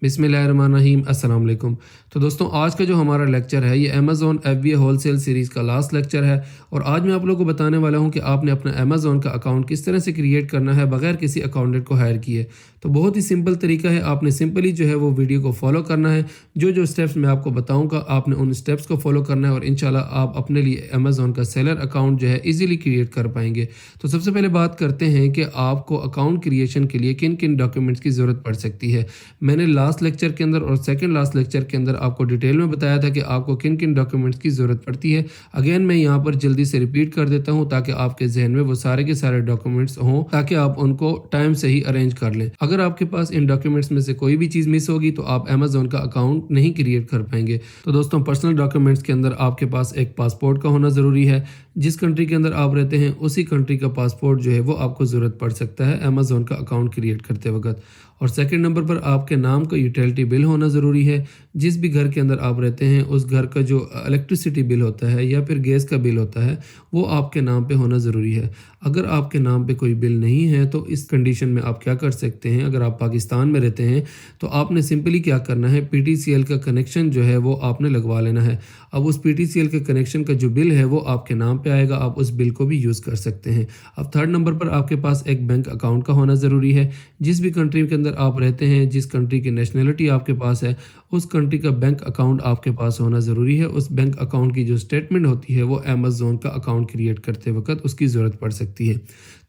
बिस्मिल्लाहिर्रहमानिर्रहीम अस्सलाम वालेकुम। तो दोस्तों आज का जो हमारा लेक्चर है ये अमेज़ॉन FBA होलसेल सीरीज़ का लास्ट लेक्चर है और आज मैं आप लोगों को बताने वाला हूं कि आपने अपना अमेज़ॉन का अकाउंट किस तरह से क्रिएट करना है बगैर किसी अकाउंटेंट को हायर किए। तो बहुत ही सिंपल तरीका है, आपने सिंपली जो है वो वीडियो को फॉलो करना है। जो जो स्टेप्स मैं आपको बताऊँगा आपने उन स्टेप्स को फॉलो करना है और इंशाल्लाह आप अपने लिए अमेज़ॉन का सेलर अकाउंट जो है ईज़िली क्रिएट कर पाएंगे। तो सबसे पहले बात करते हैं कि आपको अकाउंट क्रिएशन के लिए किन किन डॉक्यूमेंट्स की ज़रूरत पड़ सकती है। मैंने लास्ट लेक्चर के अंदर और सेकंड लास्ट लेक्चर के अंदर आपको डिटेल में बताया था कि आपको किन किन डॉक्यूमेंट्स की ज़रूरत पड़ती है। अगेन मैं यहाँ पर जल्दी से रिपीट कर देता हूँ ताकि आपके जहन में वो सारे के सारे डॉक्यूमेंट्स हों, ताकि आप उनको टाइम से ही अरेंज कर लें। अगर आपके पास इन डॉक्यूमेंट्स में से कोई भी चीज़ मिस होगी तो आप अमेज़ॉन का अकाउंट नहीं क्रिएट कर पाएंगे। तो दोस्तों पर्सनल डॉक्यूमेंट्स के अंदर आपके पास एक पासपोर्ट का होना ज़रूरी है। जिस कंट्री के अंदर आप रहते हैं उसी कंट्री का पासपोर्ट जो है वो आपको ज़रूरत पड़ सकता है अमेज़ॉन का अकाउंट क्रिएट करते वक्त। और सेकंड नंबर पर आपके नाम का यूटिलिटी बिल होना ज़रूरी है। जिस भी घर के अंदर आप रहते हैं उस घर का जो इलेक्ट्रिसिटी बिल होता है या फिर गैस का बिल होता है वो आपके नाम पे होना ज़रूरी है। अगर आपके नाम पे कोई बिल नहीं है तो इस कंडीशन में आप क्या कर सकते हैं, अगर आप पाकिस्तान में रहते हैं तो आपने सिंपली क्या करना है, PTCL का कनेक्शन जो है वो आपने लगवा लेना है। अब उस PTCL के कनेक्शन का जो बिल है वो आपके नाम पे आएगा, आप उस बिल को भी यूज़ कर सकते हैं। अब थर्ड नंबर पर आपके पास एक बैंक अकाउंट का होना ज़रूरी है। जिस भी कंट्री के अंदर आप रहते हैं, जिस कंट्री की नेशनलिटी आपके पास है उस कंट्री का बैंक अकाउंट आपके पास होना ज़रूरी है। उस बैंक अकाउंट की जो स्टेटमेंट होती है वो अमेज़ॉन का अकाउंट क्रिएट करते वक्त उसकी ज़रूरत पड़ सकती है।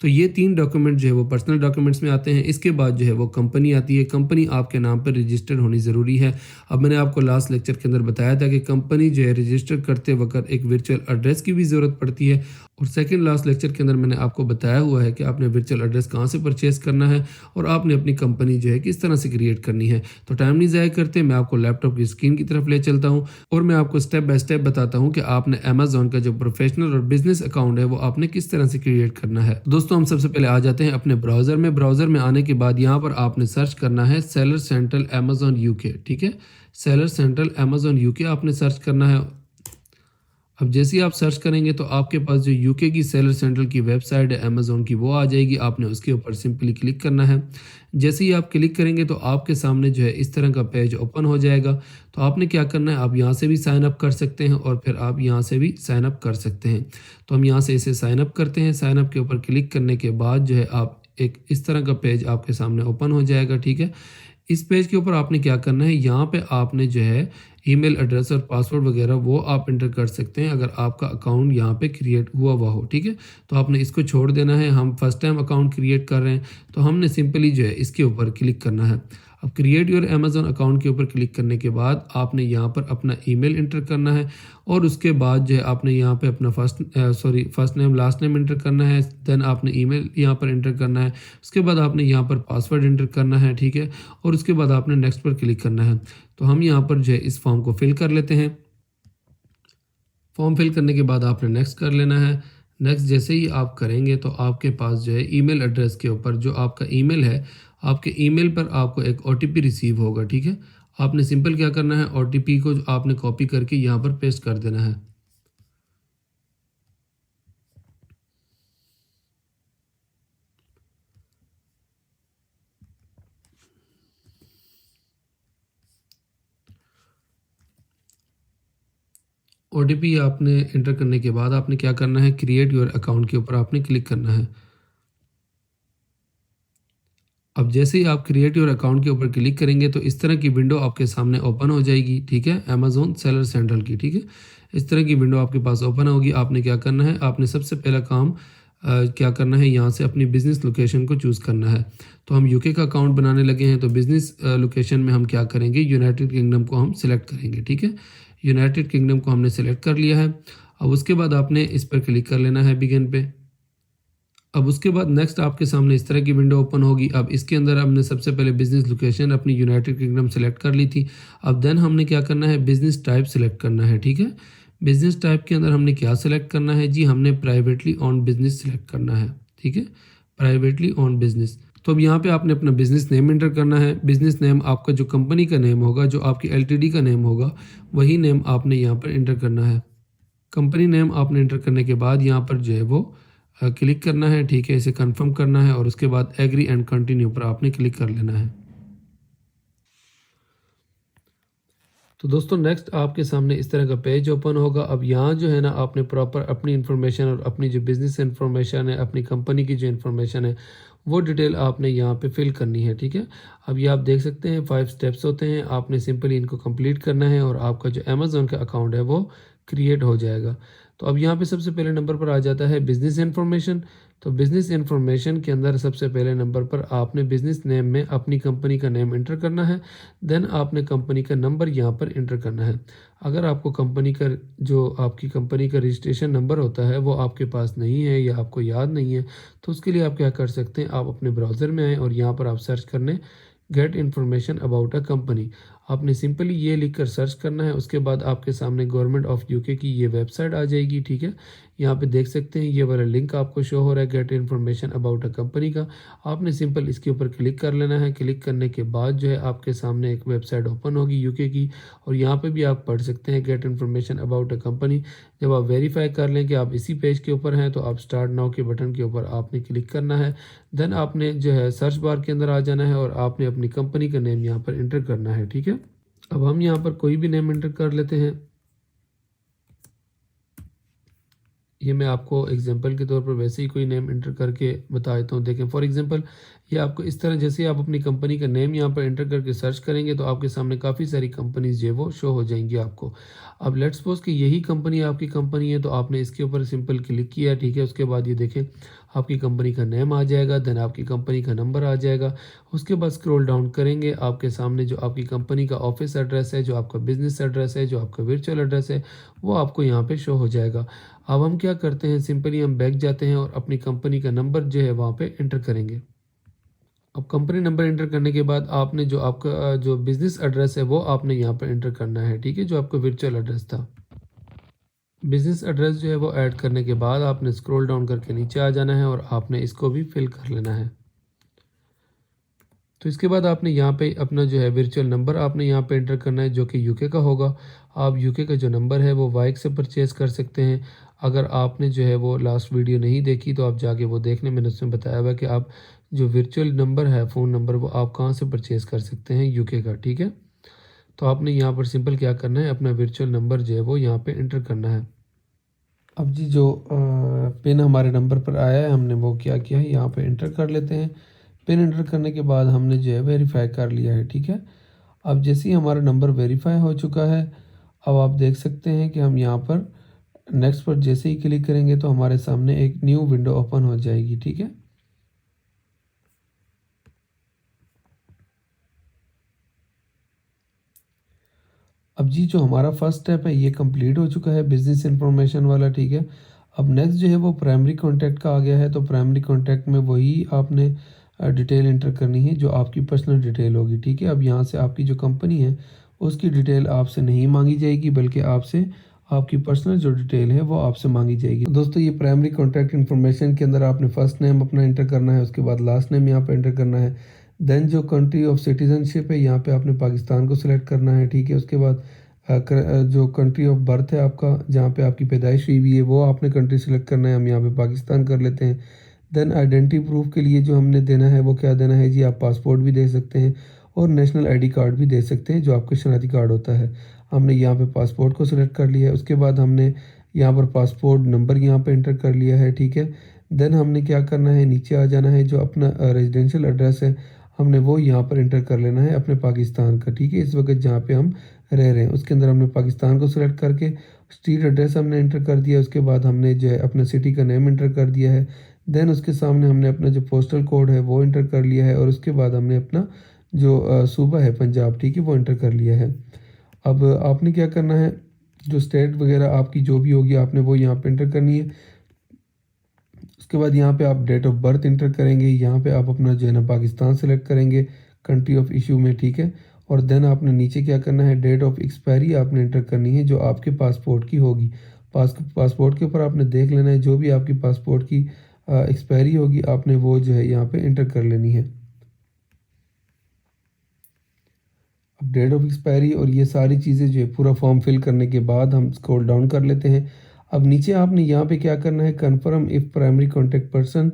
तो ये 3 डॉक्यूमेंट जो है वो पर्सनल डॉक्यूमेंट्स में आते हैं। इसके बाद जो है वो कंपनी आती है। कंपनी आपके नाम पर रजिस्टर्ड होनी ज़रूरी है। अब मैंने आपको लास्ट लेक्चर के अंदर बताया था कि कंपनी जो है रजिस्टर करते वक्त एक वर्चुअल एड्रेस की भी ज़रूरत पड़ती है। और सेकंड लास्ट लेक्चर के अंदर मैंने आपको बताया हुआ है कि आपने वर्चुअल एड्रेस कहाँ से परचेस करना है और आपने अपनी कंपनी जो है किस तरह से क्रिएट करनी है। तो टाइम नहीं ज़ाया करते, मैं आपको लैपटॉप की स्क्रीन की तरफ ले चलता हूँ और मैं आपको स्टेप बाय स्टेप बताता हूँ कि आपने अमेज़ॉन का जो प्रोफेशनल और बिजनेस अकाउंट है वो आपने किस तरह से क्रिएट करना है। दोस्तों हम सबसे पहले आ जाते हैं अपने ब्राउज़र में। ब्राउज़र में आने के बाद यहाँ पर आपने सर्च करना है सेलर सेंट्रल अमेज़ॉन UK। ठीक है, सेलर सेंट्रल अमेज़ॉन UK आपने सर्च करना है। अब जैसे ही आप सर्च करेंगे तो आपके पास जो यूके की सेलर सेंट्रल की वेबसाइट है अमेज़ॉन की वो आ जाएगी। आपने उसके ऊपर सिंपली क्लिक करना है। जैसे ही आप क्लिक करेंगे तो आपके सामने जो है इस तरह का पेज ओपन हो जाएगा। तो आपने क्या करना है, आप यहाँ से भी साइन अप कर सकते हैं और फिर आप यहाँ से भी साइन अप कर सकते हैं। तो हम यहाँ से इसे साइन अप करते हैं। साइन अप के ऊपर क्लिक करने के बाद जो है आप एक इस तरह का पेज आपके सामने ओपन हो जाएगा। ठीक है, इस पेज के ऊपर आपने क्या करना है, यहाँ पे आपने जो है ईमेल एड्रेस और पासवर्ड वगैरह वो आप इंटर कर सकते हैं अगर आपका अकाउंट यहाँ पे क्रिएट हुआ हो। ठीक है, तो आपने इसको छोड़ देना है। हम फर्स्ट टाइम अकाउंट क्रिएट कर रहे हैं तो हमने सिंपली जो है इसके ऊपर क्लिक करना है। अब क्रिएट योर अमेज़ॉन अकाउंट के ऊपर क्लिक करने के बाद आपने यहाँ पर अपना ईमेल इंटर करना है और उसके बाद जो है आपने यहाँ पे अपना first name last name inter करना है। देन आपने ईमेल यहाँ पर इंटर करना है। उसके बाद आपने यहाँ पर पासवर्ड इंटर करना है। ठीक है, और उसके बाद आपने नेक्स्ट पर क्लिक करना है। तो हम यहाँ पर जो है इस फॉर्म को फिल कर लेते हैं। फॉर्म फिल करने के बाद आपने नेक्स्ट कर लेना है। नेक्स्ट जैसे ही आप करेंगे तो आपके पास जो है ईमेल एड्रेस के ऊपर जो आपका ईमेल है, आपके ईमेल पर आपको एक OTP रिसीव होगा। ठीक है, आपने सिंपल क्या करना है, OTP को आपने कॉपी करके यहाँ पर पेस्ट कर देना है। OTP आपने इंटर करने के बाद आपने क्या करना है, क्रिएट योर अकाउंट के ऊपर आपने क्लिक करना है। अब जैसे ही आप क्रिएट योर अकाउंट के ऊपर क्लिक करेंगे तो इस तरह की विंडो आपके सामने ओपन हो जाएगी। ठीक है, अमेज़ॉन सेलर सेंट्रल की। ठीक है, इस तरह की विंडो आपके पास ओपन होगी। आपने क्या करना है, आपने सबसे पहला काम क्या करना है, यहाँ से अपनी बिज़नेस लोकेशन को चूज़ करना है। तो हम यूके का अकाउंट बनाने लगे हैं तो बिज़नेस लोकेशन में हम क्या करेंगे, यूनाइटेड किंगडम को हम सिलेक्ट करेंगे। ठीक है, यूनाइटेड किंगडम को हमने सेलेक्ट कर लिया है। अब उसके बाद आपने इस पर क्लिक कर लेना है बिगिन पे। अब उसके बाद नेक्स्ट आपके सामने इस तरह की विंडो ओपन होगी। अब इसके अंदर हमने सबसे पहले बिज़नेस लोकेशन अपनी यूनाइटेड किंगडम सेलेक्ट कर ली थी। अब देन हमने क्या करना है, बिज़नेस टाइप सेलेक्ट करना है। ठीक है, बिज़नेस टाइप के अंदर हमने क्या सेलेक्ट करना है जी, हमने प्राइवेटली ओन बिज़नेस सेलेक्ट करना है। ठीक है, प्राइवेटली ओन बिज़नेस। तो अब यहाँ पे आपने अपना बिज़नेस नेम इंटर करना है। बिज़नेस नेम आपका जो कंपनी का नेम होगा, जो आपकी LTD का नेम होगा, वही नेम आपने यहाँ पर इंटर करना है। कंपनी नेम आपने इंटर करने के बाद यहाँ पर जो है वो क्लिक करना है। ठीक है, इसे कंफर्म करना है और उसके बाद एग्री एंड कंटिन्यू पर आपने क्लिक कर लेना है। तो दोस्तों नेक्स्ट आपके सामने इस तरह का पेज ओपन होगा। अब यहाँ जो है ना आपने प्रॉपर अपनी इन्फॉर्मेशन और अपनी जो बिज़नेस इन्फॉर्मेशन है, अपनी कंपनी की जो इन्फॉर्मेशन है, वो डिटेल आपने यहाँ पे फिल करनी है, ठीक है। अब ये आप देख सकते हैं 5 स्टेप्स होते हैं, आपने सिंपली इनको कंप्लीट करना है और आपका जो अमेज़न का अकाउंट है वो क्रिएट हो जाएगा। तो अब यहाँ पे सबसे पहले नंबर पर आ जाता है बिज़नेस इन्फॉर्मेशन। तो बिज़नेस इन्फॉर्मेशन के अंदर सबसे पहले नंबर पर आपने बिज़नेस नेम में अपनी कंपनी का नेम एंटर करना है। देन आपने कंपनी का नंबर यहाँ पर एंटर करना है। अगर आपको कंपनी का जो आपकी कंपनी का रजिस्ट्रेशन नंबर होता है वो आपके पास नहीं है या आपको याद नहीं है, तो उसके लिए आप क्या कर सकते हैं, आप अपने ब्राउज़र में आएँ और यहाँ पर आप सर्च करने get information about a company. आपने सिंपली ये लिख कर सर्च करना है। उसके बाद आपके सामने गवर्नमेंट ऑफ यूके की ये वेबसाइट आ जाएगी, ठीक है। यहाँ पे देख सकते हैं ये वाला लिंक आपको शो हो रहा है get information about a company का। आपने सिंपल इसके ऊपर क्लिक कर लेना है। क्लिक करने के बाद जो है आपके सामने एक वेबसाइट ओपन होगी यूके की, और यहाँ पे भी आप पढ़ सकते हैं get information about a company. जब आप वेरीफाई कर लें कि आप इसी पेज के ऊपर हैं, तो आप स्टार्ट नाउ के बटन के ऊपर आपने क्लिक करना है। देन आपने जो है सर्च बार के अंदर आ जाना है और आपने अपनी कंपनी का नेम यहाँ पर एंटर करना है, ठीक है। अब हम यहाँ पर कोई भी नेम एंटर कर लेते हैं। ये मैं आपको एग्जांपल के तौर पर वैसे ही कोई नेम एंटर करके बता देता हूँ। देखें फॉर एग्जांपल ये आपको इस तरह, जैसे आप अपनी कंपनी का नेम यहाँ पर एंटर करके सर्च करेंगे तो आपके सामने काफ़ी सारी कंपनीज जो है वो शो हो जाएंगी आपको। अब लेट्स सपोज कि यही कंपनी आपकी कंपनी है, तो आपने इसके ऊपर सिंपल क्लिक किया, ठीक है। उसके बाद ये देखें आपकी कंपनी का नेम आ जाएगा, देन आपकी कंपनी का नंबर आ जाएगा। उसके बाद स्क्रॉल डाउन करेंगे, आपके सामने जो आपकी कंपनी का ऑफिस एड्रेस है, जो आपका बिजनेस एड्रेस है, जो आपका वर्चुअल एड्रेस है, वो आपको यहाँ पे शो हो जाएगा। अब हम क्या करते हैं, सिंपली हम बैक जाते हैं और अपनी कंपनी का नंबर जो है वहाँ पे एंटर करेंगे। अब कंपनी नंबर एंटर करने के बाद आपने जो आपका जो बिज़नेस एड्रेस है वो आपने यहाँ पे एंटर करना है, ठीक है, जो आपका वर्चुअल एड्रेस था। बिज़नेस एड्रेस जो है वो ऐड करने के बाद आपने स्क्रॉल डाउन करके नीचे आ जाना है और आपने इसको भी फिल कर लेना है। तो इसके बाद आपने यहाँ पे अपना जो है वर्चुअल नंबर आपने यहाँ पे एंटर करना है, जो कि यूके का होगा। आप यूके का जो नंबर है वो वाइक से परचेज़ कर सकते हैं। अगर आपने जो है वो लास्ट वीडियो नहीं देखी तो आप जाके वो देखने, मैंने उसमें बताया हुआ है कि आप जो वर्चुअल नंबर है, फ़ोन नंबर, वो आप कहाँ से परचेज़ कर सकते हैं, यूके का, ठीक है। तो आपने यहाँ पर सिंपल क्या करना है, अपना वर्चुअल नंबर जो है वो यहाँ पे एंटर करना है। अब जी जो पिन हमारे नंबर पर आया है, हमने वो क्या किया है, यहाँ पे एंटर कर लेते हैं। पिन एंटर करने के बाद हमने जो है वेरीफाई कर लिया है, ठीक है। अब जैसे ही हमारा नंबर वेरीफाई हो चुका है, अब आप देख सकते हैं कि हम यहाँ पर नेक्स्ट पर जैसे ही क्लिक करेंगे तो हमारे सामने एक न्यू विंडो ओपन हो जाएगी, ठीक है। अब जी जो हमारा फर्स्ट स्टेप है ये कंप्लीट हो चुका है, बिजनेस इंफॉर्मेशन वाला, ठीक है। अब नेक्स्ट जो है वो प्राइमरी कॉन्टैक्ट का आ गया है। तो प्राइमरी कॉन्टैक्ट में वही आपने डिटेल इंटर करनी है जो आपकी पर्सनल डिटेल होगी, ठीक है। अब यहाँ से आपकी जो कंपनी है उसकी डिटेल आपसे नहीं मांगी जाएगी, बल्कि आपसे आपकी पर्सनल जो डिटेल है वो आपसे मांगी जाएगी। तो दोस्तों ये प्राइमरी कॉन्टैक्ट इन्फॉर्मेशन के अंदर आपने फर्स्ट नेम अपना एंटर करना है, उसके बाद लास्ट नेम यहाँ पर एंटर करना है। देन जो कंट्री ऑफ सिटीजनशिप है यहाँ पे आपने पाकिस्तान को सिलेक्ट करना है, ठीक है। उसके बाद जो कंट्री ऑफ बर्थ है आपका, जहाँ पे आपकी पैदाइश हुई हुई है, वो आपने कंट्री सिलेक्ट करना है। हम यहाँ पे पाकिस्तान कर लेते हैं। देन आइडेंटिटी प्रूफ के लिए जो हमने देना है वो क्या देना है जी, आप पासपोर्ट भी दे सकते हैं और नेशनल आईडी कार्ड भी दे सकते हैं, जो आपका शनाख्ती कार्ड होता है। हमने यहाँ पे पासपोर्ट को सिलेक्ट कर लिया है। उसके बाद हमने यहाँ पर पासपोर्ट नंबर यहाँ पे एंटर कर लिया है, ठीक है। देन हमने क्या करना है, नीचे आ जाना है, जो अपना रेजिडेंशियल एड्रेस है हमने वो यहाँ पर एंटर कर लेना है अपने पाकिस्तान का, ठीक है। इस वक्त जहाँ पे हम रह रहे हैं उसके अंदर हमने पाकिस्तान को सिलेक्ट करके स्ट्रीट एड्रेस हमने एंटर कर दिया। उसके बाद हमने जो है अपना सिटी का नेम एंटर कर दिया है। देन उसके सामने हमने अपना जो पोस्टल कोड है वो एंटर कर लिया है, और उसके बाद हमने अपना जो सूबा है पंजाब, ठीक है, वो एंटर कर लिया है। अब आपने क्या करना है, जो स्टेट वगैरह आपकी जो भी होगी आपने वो यहाँ पे एंटर करनी है। उसके बाद यहाँ पे आप डेट ऑफ बर्थ इंटर करेंगे। यहाँ पे आप अपना जो है ना पाकिस्तान सेलेक्ट करेंगे कंट्री ऑफ इशू में, ठीक है। और देन आपने नीचे क्या करना है, डेट ऑफ एक्सपायरी आपने इंटर करनी है जो आपके पासपोर्ट की होगी। पासपोर्ट के ऊपर आपने देख लेना है जो भी आपकी पासपोर्ट की एक्सपायरी होगी, आपने वो जो है यहाँ पे इंटर कर लेनी है। अब डेट ऑफ एक्सपायरी और ये सारी चीज़ें जो है पूरा फॉर्म फिल करने के बाद हम स्क्रॉल डाउन कर लेते हैं। अब नीचे आपने यहाँ पे क्या करना है, confirm if primary contact person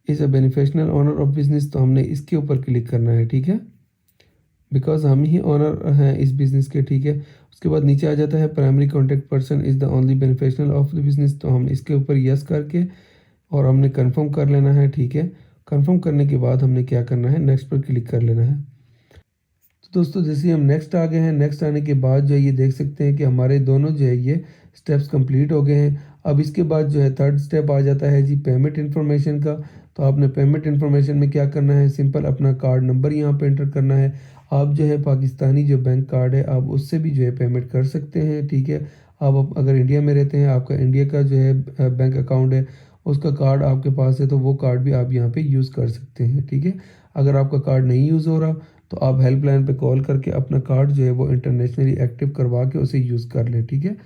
is a beneficial owner of business, तो हमने इसके ऊपर क्लिक करना है, ठीक है। बिकॉज़ हम ही ओनर हैं इस बिज़नेस के, ठीक है। उसके बाद नीचे आ जाता है primary contact person is the only beneficial of the business, तो हम इसके ऊपर यस करके और हमने कंफर्म कर लेना है, ठीक है। कंफर्म करने के बाद हमने क्या करना है, नेक्स्ट पर क्लिक कर लेना है। तो दोस्तों जैसे ही हम नेक्स्ट आ गए हैं, नेक्स्ट आने के बाद जो है ये देख सकते हैं कि हमारे दोनों जो है ये स्टेप्स कंप्लीट हो गए हैं। अब इसके बाद जो है थर्ड स्टेप आ जाता है जी पेमेंट इन्फॉर्मेशन का। तो आपने पेमेंट इन्फॉर्मेशन में क्या करना है, सिंपल अपना कार्ड नंबर यहाँ पे एंटर करना है। आप जो है पाकिस्तानी जो बैंक कार्ड है आप उससे भी जो है पेमेंट कर सकते हैं, ठीक है। आप अगर इंडिया में रहते हैं, आपका इंडिया का जो है बैंक अकाउंट है, उसका कार्ड आपके पास है, तो वो कार्ड भी आप यहाँ पे यूज़ कर सकते हैं, ठीक है। अगर आपका कार्ड नहीं यूज़ हो रहा तो आप हेल्पलाइन पे कॉल करके अपना कार्ड जो है वो इंटरनेशनली एक्टिव करवा के उसे यूज़ कर लें, ठीक है।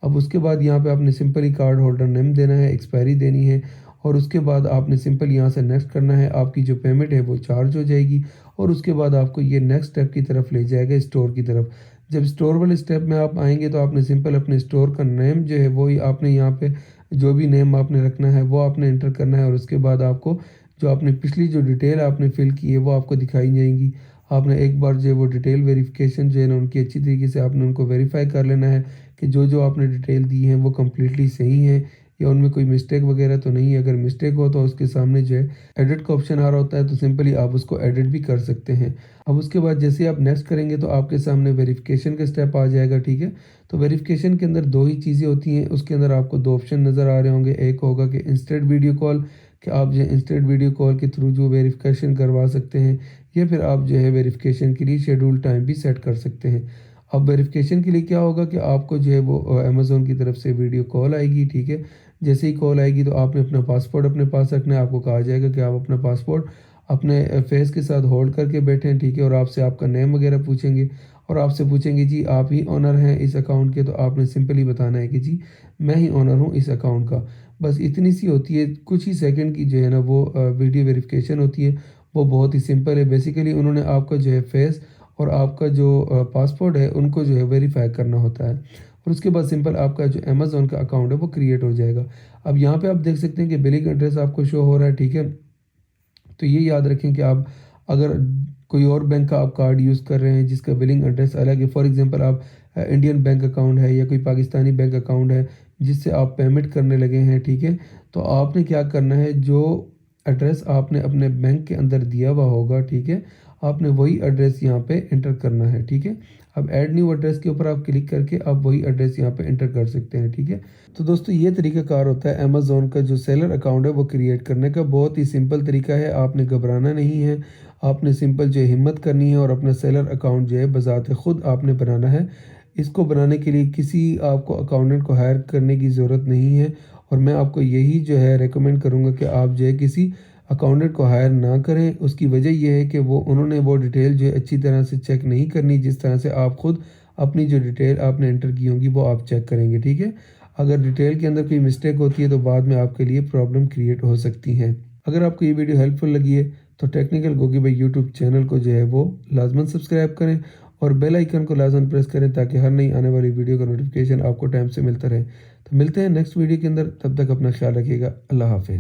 अब उसके बाद यहाँ पे आपने सिंपली कार्ड होल्डर नेम देना है, एक्सपायरी देनी है और उसके बाद आपने सिंपल यहाँ से नेक्स्ट करना है। आपकी जो पेमेंट है वो चार्ज हो जाएगी और उसके बाद आपको ये नेक्स्ट स्टेप की तरफ ले जाएगा, स्टोर की तरफ। जब स्टोर वाले स्टेप में आप आएंगे तो आपने सिंपल अपने स्टोर का नेम जो है वो ही आपने यहाँ पे जो भी नेम आपने रखना है वो आपने एंटर करना है और उसके बाद आपको जो आपने पिछली जो डिटेल आपने फिल की है वो आपको दिखाई जाएंगी। आपने एक बार जो है वो डिटेल वेरिफिकेशन जो है ना उनकी अच्छी तरीके से आपने उनको वेरीफाई कर लेना है कि जो आपने डिटेल दी है वो कम्प्लीटली सही है या उनमें कोई मिस्टेक वगैरह तो नहीं है। अगर मिस्टेक हो तो उसके सामने जो है एडिट का ऑप्शन आ रहा होता है, तो सिंपली आप उसको एडिट भी कर सकते हैं। अब उसके बाद जैसे आप नेक्स्ट करेंगे तो आपके सामने वेरिफिकेशन का स्टेप आ जाएगा, ठीक है। तो वेरिफिकेशन के अंदर दो ही चीज़ें होती हैं, उसके अंदर आपको दो ऑप्शन नज़र आ रहे होंगे। एक होगा कि इंस्टेंट वीडियो कॉल, कि आप जो है इंस्टेंट वीडियो कॉल के थ्रू जो वेरिफिकेशन करवा सकते हैं, या फिर आप जो है वेरिफिकेशन के लिए शेड्यूल टाइम भी सेट कर सकते हैं। अब वेरिफिकेशन के लिए क्या होगा कि आपको जो है वो अमेज़ोन की तरफ से वीडियो कॉल आएगी, ठीक है। जैसे ही कॉल आएगी तो आपने अपना पासपोर्ट अपने पास रखना है। आपको कहा जाएगा कि आप अपना पासपोर्ट अपने फेस के साथ होल्ड करके बैठें, ठीक है। और आपसे आपका नेम वगैरह पूछेंगे और आपसे पूछेंगे जी आप ही ओनर हैं इस अकाउंट के, तो आपने सिंपली बताना है कि जी मैं ही ओनर हूँ इस अकाउंट का। बस इतनी सी होती है, कुछ ही सेकंड की जो है ना वो वीडियो वेरिफिकेशन होती है। वो बहुत ही सिंपल है। बेसिकली उन्होंने आपका जो है फेस और आपका जो पासपोर्ट है उनको जो है वेरीफाई करना होता है और उसके बाद सिंपल आपका जो अमेज़ोन का अकाउंट है वो क्रिएट हो जाएगा। अब यहाँ पे आप देख सकते हैं कि बिलिंग एड्रेस आपको शो हो रहा है, ठीक है। तो ये याद रखें कि आप अगर कोई और बैंक का आप कार्ड यूज़ कर रहे हैं जिसका बिलिंग एड्रेस अलग है, फॉर एग्जांपल आप इंडियन बैंक अकाउंट है या कोई पाकिस्तानी बैंक अकाउंट है जिससे आप पेमेंट करने लगे हैं, ठीक है। तो आपने क्या करना है, जो एड्रेस आपने अपने बैंक के अंदर दिया हुआ होगा, ठीक है, आपने वही एड्रेस यहाँ पे एंटर करना है, ठीक है। अब ऐड न्यू एड्रेस के ऊपर आप क्लिक करके आप वही एड्रेस यहाँ पे एंटर कर सकते हैं, ठीक है। तो दोस्तों ये तरीकाकार होता है अमेज़ोन का जो सेलर अकाउंट है वो क्रिएट करने का। बहुत ही सिंपल तरीका है, आपने घबराना नहीं है। आपने सिंपल जो है हिम्मत करनी है और अपना सेलर अकाउंट जो है बज़ात खुद आपने बनाना है। इसको बनाने के लिए किसी आपको अकाउंटेंट को हायर करने की ज़रूरत नहीं है और मैं आपको यही जो है रेकमेंड करूँगा कि आप जो है किसी अकाउंटेंट को हायर ना करें। उसकी वजह ये है कि वो उन्होंने वो डिटेल जो है अच्छी तरह से चेक नहीं करनी जिस तरह से आप खुद अपनी जो डिटेल आपने एंटर की होंगी वो आप चेक करेंगे, ठीक है। अगर डिटेल के अंदर कोई मिस्टेक होती है तो बाद में आपके लिए प्रॉब्लम क्रिएट हो सकती हैं। अगर आपको ये वीडियो हेल्पफुल लगी है तो टेक्निकल गोगी भाई यूट्यूब चैनल को जो है वो लाजमन सब्सक्राइब करें और बेल आइकन को लाजमन प्रेस करें ताकि हर नई आने वाली वीडियो का नोटिफिकेशन आपको टाइम से मिलता रहे। तो मिलते हैं नेक्स्ट वीडियो के अंदर, तब तक अपना ख्याल रखिएगा। अल्लाह हाफिज़।